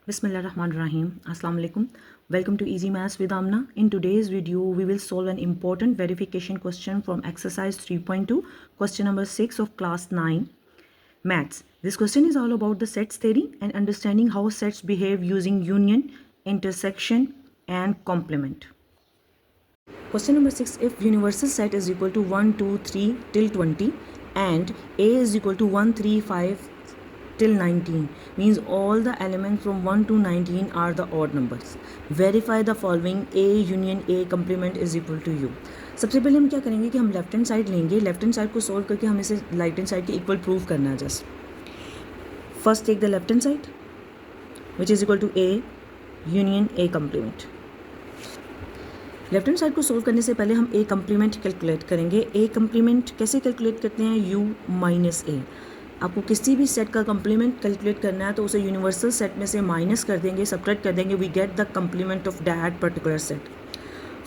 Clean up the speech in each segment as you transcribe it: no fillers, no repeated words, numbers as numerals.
Bismillahirrahmanirrahim. Assalamu alaikum. Welcome to Easy Maths with Amna. In today's video, we will solve an important verification question from exercise 3.2, question number 6 of class 9, maths. This question is all about the sets theory and understanding how sets behave using union, intersection, and complement. Question number 6, if universal set is equal to 1, 2, 3 till 20 and A is equal to 1, 3, 5 till 19, means all the elements from 1 to 19 are the odd numbers. Verify the following: A union A complement is equal to U. सबसे पहले हम क्या करेंगे कि हम left hand side लेंगे, left hand side को solve करके हमें इसे राइट हैंड साइड के इक्वल प्रूव करना है. Just first take the left hand side which is equal to A union A complement. Left hand side को सोल्व करने से पहले हम A complement कैलकुलेट करेंगे. A complement कैसे कैलकुलेट करते हैं? U minus A. आपको किसी भी सेट का कंप्लीमेंट कैलकुलेट करना है तो उसे यूनिवर्सल सेट में से माइनस कर देंगे, सब्ट्रैक्ट कर देंगे. We get the complement of that particular set.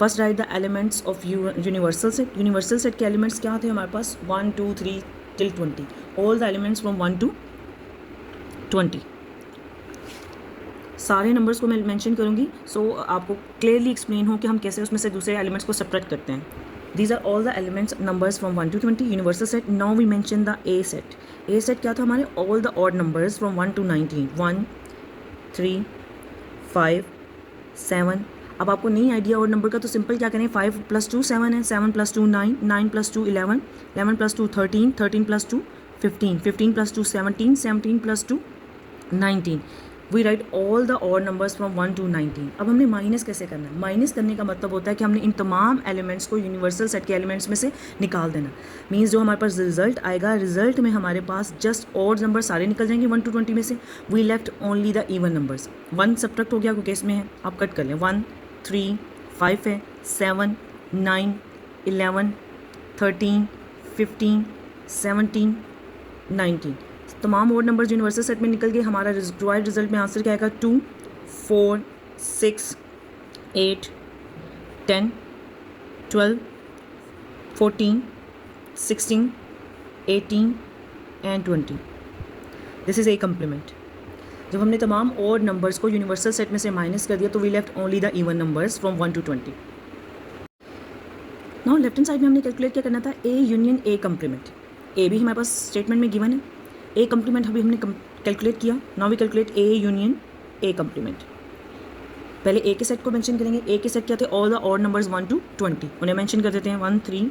First write the elements of universal set. Universal set के एलिमेंट्स क्या थे हमारे पास? 1, 2, 3 till 20. All the elements from 1 to 20. सारे नंबर्स को मैं मेंशन करूँगी सो आपको क्लियरली एक्सप्लेन हो कि हम कैसे उसमें से दूसरे एलिमेंट्स को सब्ट्रैक्ट करते हैं. These are all the elements numbers from 1 to 20 universal set. Now we mention the A set. A set क्या था हमारे? All the odd numbers from 1 to 19. 1, 3, 5, 7. अब आपको नहीं आइडिया और नंबर का तो सिंपल क्या करें? 5 + 2 7 है, 7 + 2 9, 9 + 2 11, 11 + 2 13, 13 + 2 15, 15 + 2 17, 17 + 2 19. We write all the odd numbers from 1 to 19. अब हमने माइनस कैसे करना है? माइनस करने का मतलब होता है कि हमने इन तमाम एलिमेंट्स को यूनिवर्सल सेट के एलिमेंट्स में से निकाल देना. मीन्स जो हमारे पास रिजल्ट आएगा, रिजल्ट में हमारे पास जस्ट ऑड नंबर सारे निकल जाएंगे 1 to 20 में से. We left only the even numbers. 1 subtract हो गया क्योंकि इसमें है, आप कट कर लें. 1, 3, 5 है, 7, 9, 11, 13, 15, 17, 19. तमाम ओड नंबर्स यूनिवर्सल सेट में निकल गए. हमारा रिक्वायर्ड रिजल्ट में आंसर क्या आएगा? 2, 4, 6, 8, 10, 12, 14, 16, 18 and 20. This is A complement. जब हमने तमाम ओड नंबर्स को यूनिवर्सल सेट में से माइनस कर दिया तो we left only the even numbers from 1 to 20. Now left hand side में हमने कैलकुलेट क्या करना था? ए यूनियन ए कम्प्लीमेंट. ए भी हमारे पास स्टेटमेंट में गिवन है. ए कम्प्लीमेंट अभी हमने कैलकुलेट किया. Now we calculate A union A complement. पहले ए के सेट को मेंशन करेंगे. ए के सेट क्या थे? All the odd numbers 1 to 20. उन्हें मेंशन कर देते हैं. 1, 3,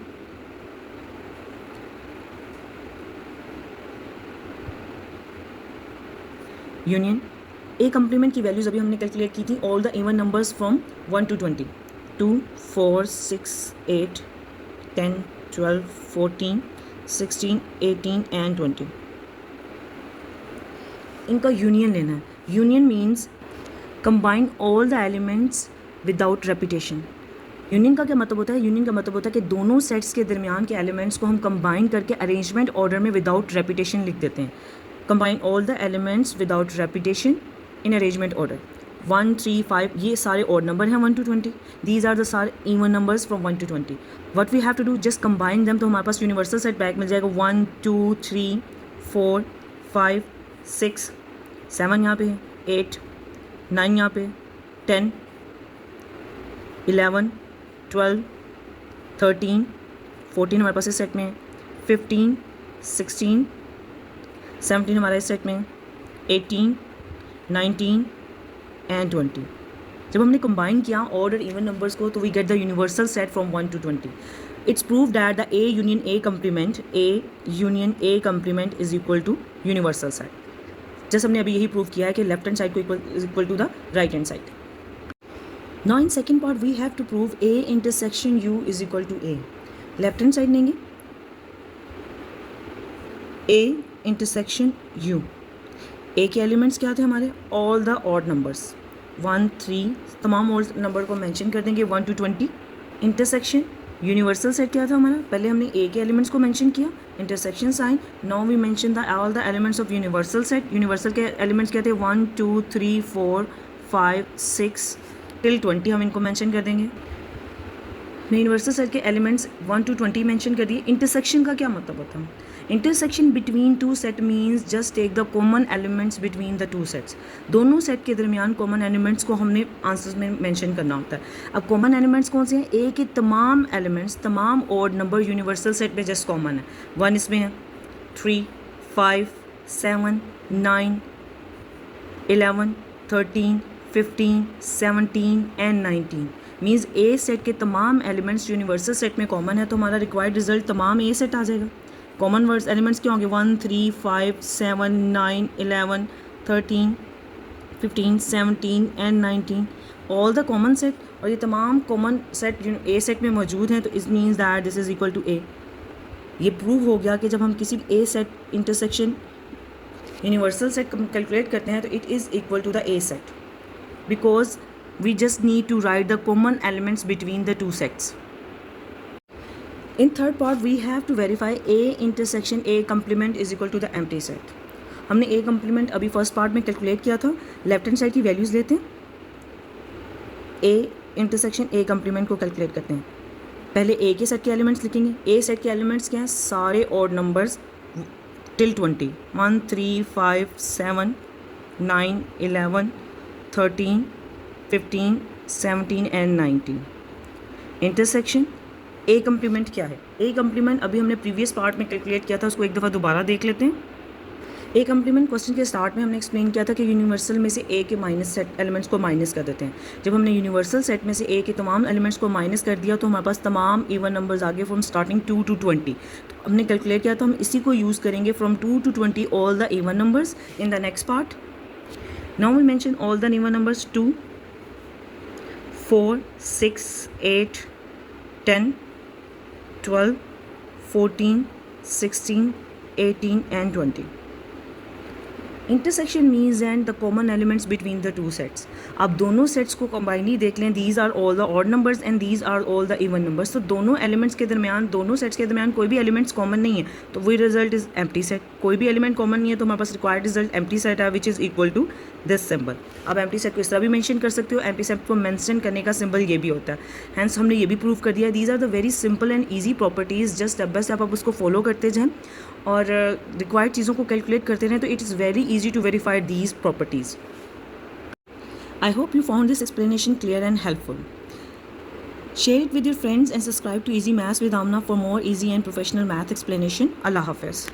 यूनियन ए कम्प्लीमेंट की वैल्यूज अभी हमने कैलकुलेट की थी. All the even numbers from 1 to 20. 2, 4, 6, 8, 10, 12, 14, 16, 18 and 20. इनका यूनियन लेना है. Union means combine all the elements without repetition. Union का क्या मतलब होता है? यूनियन का मतलब होता है कि दोनों सेट्स के दरमियान के एलिमेंट्स को हम कंबाइन करके अरेंजमेंट ऑर्डर में विदाउट रेपिटेशन लिख देते हैं. Combine all the elements without repetition in arrangement order. 1, 3, 5 ये सारे ऑड नंबर हैं 1 to 20. दीज आर द सारे even numbers from 1 to 20. What we have to do, just combine them. तो हमारे पास यूनिवर्सल सेट बैक मिल जाएगा. 1, 2, 3, 4, 5, 6, 7 यहाँ पे है, 8, 9 यहाँ पे, 10, 11, 12, 13, 14 हमारे पास इस सेट में है, 15, 16, 17 हमारा इस सेट में है, 18, 19 एंड 20. जब हमने कंबाइन किया ऑड और इवन नंबर्स को तो we get the universal set from 1 to 20. It's prove that the A union A complement, A union A complement is equal to universal set. जैसे हमने अभी यही प्रूव किया है कि लेफ्ट हैंड साइड को equal to the right hand side. Now in second part we have to prove A intersection U is equal to A. Left hand side लेंगे. A intersection you. ए के elements क्या थे हमारे? All the odd numbers 1, 3 तमाम odd number को mention कर देंगे 1 to 20. Intersection universal set क्या था हमारा? पहले हमने ए के एलिमेंट्स को मेंशन किया, intersection sign. Now we mention the all the elements of universal set. Universal के एलिमेंट्स क्या थे? 1, 2, 3, 4, 5, 6 till 20 हम इनको मेंशन कर देंगे. यूनिवर्सल सेट के एलिमेंट्स 1 to 20 मेंशन कर दिए. इंटरसेक्शन का क्या मतलब होता है? Intersection between two set means just take the common elements between the two sets. दोनों सेट के दरमियान कॉमन एलिमेंट्स को हमने आंसर्स में मेंशन करना होता है। अब कॉमन एलिमेंट्स कौन से हैं? ए के तमाम एलिमेंट्स, तमाम ऑड नंबर यूनिवर्सल सेट में जस्ट कॉमन है। 1 इसमें है, 3, 5, 7, 9, 11, 13, 15, 17 एंड 19 मीन्स ए सेट के तमाम एलिमेंट्स यूनिवर्सल सेट में कॉमन है, तो हमारा रिक्वायर्ड रिजल्ट तमाम ए सेट आ जाएगा। कॉमन वर्ड्स एलिमेंट्स क्या होंगे? 1, 3, 5, 7, 9, 11, 13, 15, 17 and 19 all the common set, और ये तमाम कॉमन सेट ए सेट में मौजूद हैं, तो इस means that this is equal to A. ये प्रूव हो गया कि जब हम किसी A set intersection universal set calculate करते हैं तो it is equal to the A set, because we just need to write the common elements between the two sets. In third part we have to verify A intersection A complement is equal to the empty set. हमने A complement अभी first part में calculate किया था। Left hand side की values लेते हैं, A intersection A complement को calculate करते हैं। पहले A के सेट के एलिमेंट्स लिखेंगे। A सेट के एलिमेंट्स क्या हैं? सारे odd numbers till 20, 1, 3, 5, 7, 9, 11, 13, 15, 17 and 19। Intersection A complement क्या है? ए कम्प्लीमेंट अभी हमने प्रीवियस पार्ट में कैलकुलेट किया था, उसको एक दफ़ा दोबारा देख लेते हैं। ए कम्प्लीमेंट क्वेश्चन के स्टार्ट में हमने एक्सप्लेन किया था कि यूनिवर्सल में से ए के माइनस सेट एलिमेंट्स को माइनस कर देते हैं। जब हमने यूनिवर्सल सेट में से ए के तमाम एलिमेंट्स को माइनस कर दिया तो हमारे पास तमाम इवन नंबर्स आ गए फ्रॉम स्टार्टिंग 2 to 20। तो हमने कैलकुलेट किया तो हम इसी को यूज़ करेंगे from 2 to 20 all the even numbers in the next part. Now we mention all the even numbers 2, 4, 6, 8, 10, 12, 14, 16, 18 and 20. Intersection means and the common elements between the two sets. आप दोनों सेट्स को combinely देख लें, these are all the odd numbers and these are all the even numbers. तो दोनों elements के दरमियान, दोनों सेट्स के दरमियान कोई भी एलिमेंट्स कॉमन नहीं है, तो वही रिजल्ट इज एम्प्टी सेट। कोई भी एलिमेंट कॉमन नहीं है तो हमारे पास रिक्वायर्ड रिजल्ट एम्प्टी सेट है, which is equal to this symbol. अब एम्प्टी सेट को इस तरह भी मेंशन कर सकते हो, एम्प्टी सेट को मेंशन करने का सिंबल ये भी होता है। हैंस हमने ये भी प्रूव कर दिया। These are the very simple and easy properties, just step by step आप उसको फॉलो करते जाएं और रिक्वायर्ड चीज़ों को कैलकुलेट करते रहें, तो it is very easy to verify these properties. I hope you found this explanation clear and helpful. Share it with your friends and subscribe to Easy Maths with Amna for more easy and professional math explanation. Allah Hafiz.